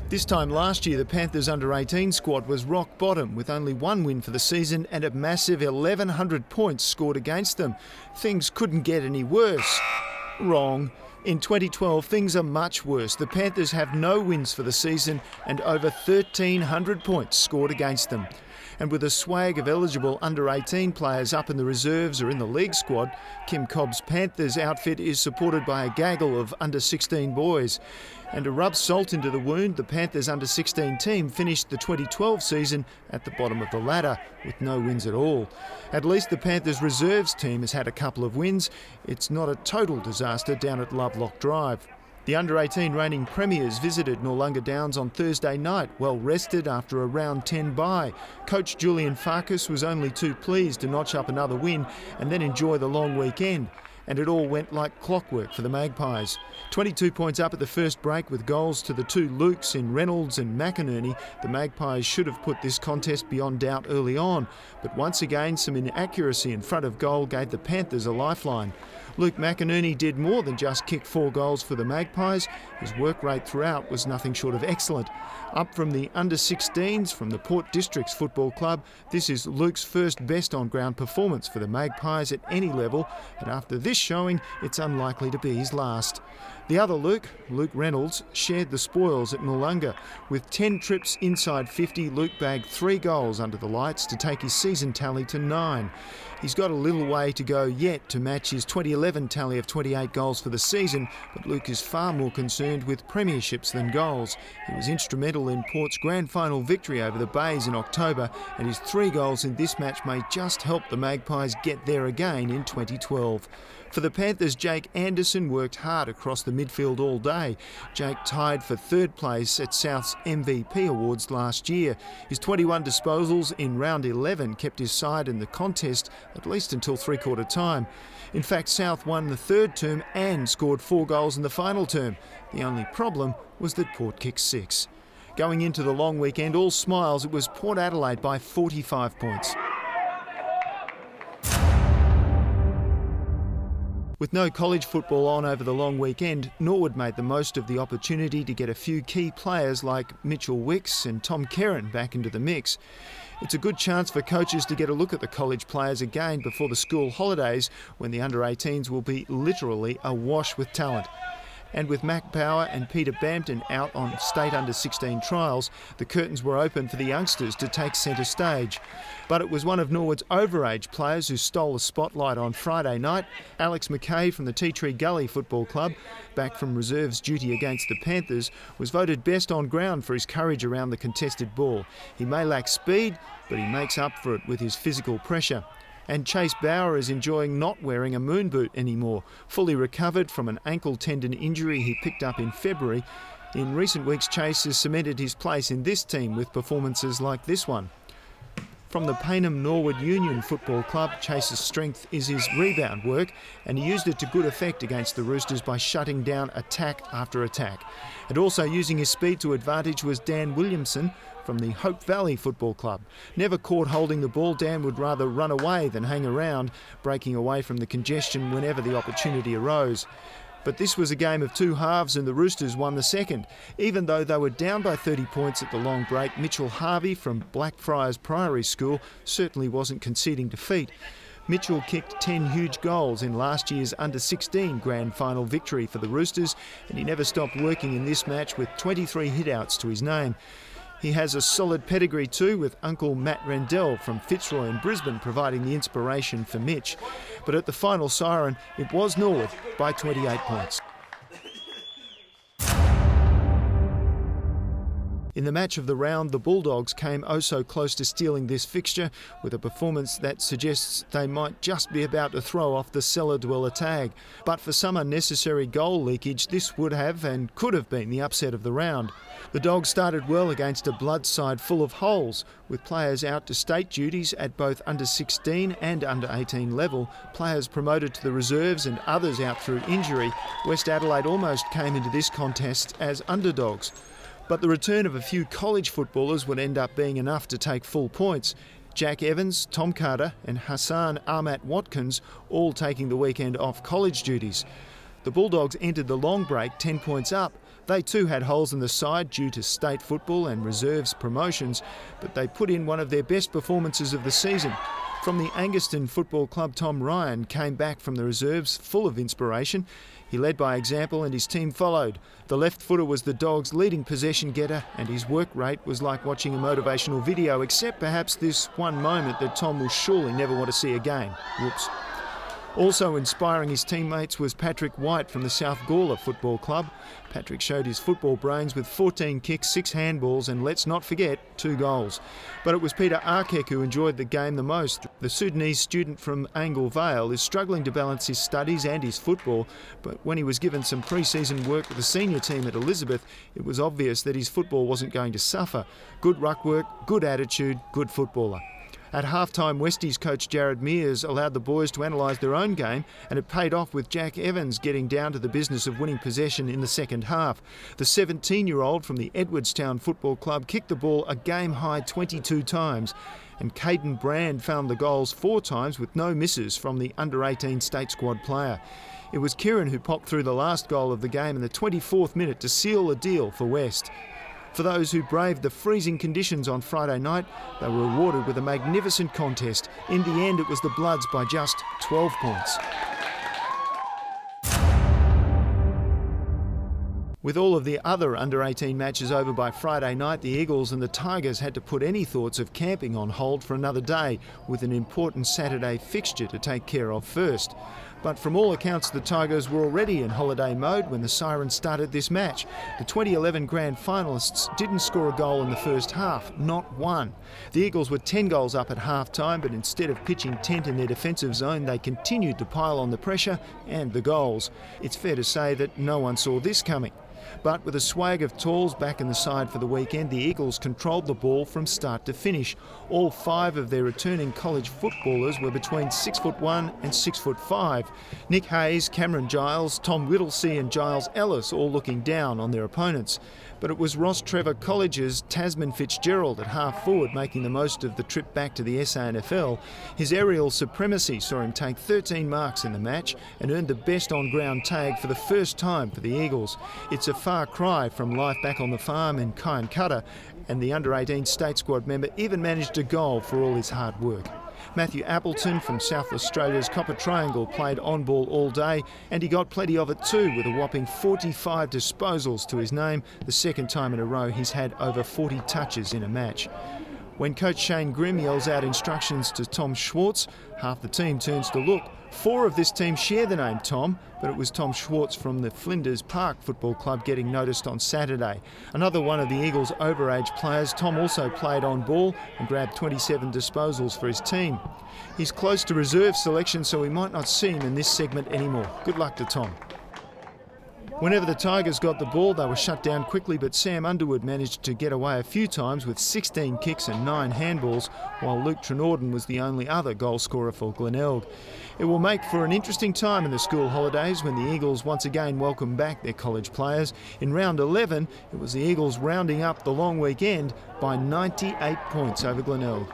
This time last year, the Panthers under-18 squad was rock bottom with only one win for the season and a massive 1,100 points scored against them. Things couldn't get any worse. Wrong. In 2012, things are much worse. The Panthers have no wins for the season and over 1,300 points scored against them. And with a swag of eligible under-18 players up in the reserves or in the league squad, Kim Cobb's Panthers outfit is supported by a gaggle of under-16 boys. And to rub salt into the wound, the Panthers under-16 team finished the 2012 season at the bottom of the ladder with no wins at all. At least the Panthers reserves team has had a couple of wins. It's not a total disaster down at Lovelock Drive. The under-18 reigning premiers visited Noarlunga Downs on Thursday night, well rested after a round 10 bye. Coach Julian Farkas was only too pleased to notch up another win and then enjoy the long weekend. And it all went like clockwork for the Magpies. 22 points up at the first break with goals to the two Lukes in Reynolds and McInerney. The Magpies should have put this contest beyond doubt early on, but once again some inaccuracy in front of goal gave the Panthers a lifeline. Luke McInerney did more than just kick 4 goals for the Magpies. His work rate throughout was nothing short of excellent. Up from the under-16s from the Port Districts Football Club, this is Luke's first best on-ground performance for the Magpies at any level, and after this showing, it's unlikely to be his last. The other Luke Reynolds, shared the spoils at Noarlunga. With 10 trips inside 50, Luke bagged 3 goals under the lights to take his season tally to 9. He's got a little way to go yet to match his 2011 tally of 28 goals for the season, but Luke is far more concerned with premierships than goals. He was instrumental in Port's grand final victory over the Bays in October, and his 3 goals in this match may just help the Magpies get there again in 2012. For the Panthers, Jake Anderson worked hard across the midfield all day. Jake tied for 3rd place at South's MVP Awards last year. His 21 disposals in round 11 kept his side in the contest at least until three-quarter time. In fact, South won the 3rd term and scored 4 goals in the final term. The only problem was that Port kicked 6. Going into the long weekend, all smiles, it was Port Adelaide by 45 points. With no college football on over the long weekend, Norwood made the most of the opportunity to get a few key players like Mitchell Wicks and Tom Kerrin back into the mix. It's a good chance for coaches to get a look at the college players again before the school holidays, when the under-18s will be literally awash with talent. And with Mac Power and Peter Bampton out on state under-16 trials, the curtains were open for the youngsters to take centre stage. But it was one of Norwood's overage players who stole the spotlight on Friday night. Alex McKay from the Tea Tree Gully Football Club, back from reserves duty against the Panthers, was voted best on ground for his courage around the contested ball. He may lack speed, but he makes up for it with his physical pressure. And Chase Bauer is enjoying not wearing a moon boot anymore. Fully recovered from an ankle tendon injury he picked up in February, in recent weeks Chase has cemented his place in this team with performances like this one. From the Payneham Norwood Union Football Club, Chase's strength is his rebound work, and he used it to good effect against the Roosters by shutting down attack after attack. And also using his speed to advantage was Dan Williamson from the Hope Valley Football Club. Never caught holding the ball, Dan would rather run away than hang around, breaking away from the congestion whenever the opportunity arose. But this was a game of 2 halves and the Roosters won the second. Even though they were down by 30 points at the long break, Mitchell Harvey from Blackfriars Priory School certainly wasn't conceding defeat. Mitchell kicked 10 huge goals in last year's under-16 grand final victory for the Roosters, and he never stopped working in this match with 23 hitouts to his name. He has a solid pedigree too, with Uncle Matt Rendell from Fitzroy in Brisbane providing the inspiration for Mitch. But at the final siren, it was Norwood by 28 points. In the match of the round, the Bulldogs came oh so close to stealing this fixture with a performance that suggests they might just be about to throw off the cellar-dweller tag. But for some unnecessary goal leakage, this would have and could have been the upset of the round. The Dogs started well against a blood side full of holes, with players out to state duties at both under-16 and under-18 level, players promoted to the reserves and others out through injury. West Adelaide almost came into this contest as underdogs. But the return of a few college footballers would end up being enough to take full points. Jack Evans, Tom Carter and Hassan Ahmat Watkins all taking the weekend off college duties. The Bulldogs entered the long break 10 points up, They too had holes in the side due to state football and reserves promotions, but they put in one of their best performances of the season. From the Anguston Football Club, Tom Ryan came back from the reserves full of inspiration. He led by example and his team followed. The left footer was the Dogs' leading possession getter, and his work rate was like watching a motivational video, except perhaps this one moment that Tom will surely never want to see again. Whoops. Also inspiring his teammates was Patrick White from the South Gawler Football Club. Patrick showed his football brains with 14 kicks, 6 handballs and, let's not forget, 2 goals. But it was Peter Arkek who enjoyed the game the most. The Sudanese student from Angle Vale is struggling to balance his studies and his football, but when he was given some pre-season work with the senior team at Elizabeth, it was obvious that his football wasn't going to suffer. Good ruck work, good attitude, good footballer. At half-time, Westies coach Jared Mears allowed the boys to analyse their own game, and it paid off with Jack Evans getting down to the business of winning possession in the second half. The 17-year-old from the Edwardstown Football Club kicked the ball a game-high 22 times, and Caden Brand found the goals 4 times with no misses from the under-18 state squad player. It was Kieran who popped through the last goal of the game in the 24th minute to seal the deal for West. For those who braved the freezing conditions on Friday night, they were rewarded with a magnificent contest. In the end, it was the Bloods by just 12 points. With all of the other under-18 matches over by Friday night, the Eagles and the Tigers had to put any thoughts of camping on hold for another day, with an important Saturday fixture to take care of first. But from all accounts, the Tigers were already in holiday mode when the sirens started this match. The 2011 grand finalists didn't score a goal in the first half, not one. The Eagles were 10 goals up at half-time, but instead of pitching tent in their defensive zone, they continued to pile on the pressure and the goals. It's fair to say that no one saw this coming. But with a swag of talls back in the side for the weekend, the Eagles controlled the ball from start to finish. All 5 of their returning college footballers were between 6'1" and 6'5". Nick Hayes, Cameron Giles, Tom Whittlesey and Giles Ellis all looking down on their opponents. But it was Ross Trevor College's Tasman Fitzgerald at half forward making the most of the trip back to the SANFL. His aerial supremacy saw him take 13 marks in the match and earned the best on-ground tag for the first time for the Eagles. It's a far cry from life back on the farm in Kyancutter, and the under-18 state squad member even managed a goal for all his hard work. Matthew Appleton from South Australia's Copper Triangle played on ball all day, and he got plenty of it too, with a whopping 45 disposals to his name, the second time in a row he's had over 40 touches in a match. When coach Shane Grimm yells out instructions to Tom Schwartz, half the team turns to look. 4 of this team share the name Tom, but it was Tom Schwartz from the Flinders Park Football Club getting noticed on Saturday. Another one of the Eagles' overage players, Tom also played on ball and grabbed 27 disposals for his team. He's close to reserve selection, so we might not see him in this segment anymore. Good luck to Tom. Whenever the Tigers got the ball, they were shut down quickly, but Sam Underwood managed to get away a few times with 16 kicks and 9 handballs, while Luke Trenorden was the only other goal scorer for Glenelg. It will make for an interesting time in the school holidays when the Eagles once again welcome back their college players. In round 11, it was the Eagles rounding up the long weekend by 98 points over Glenelg.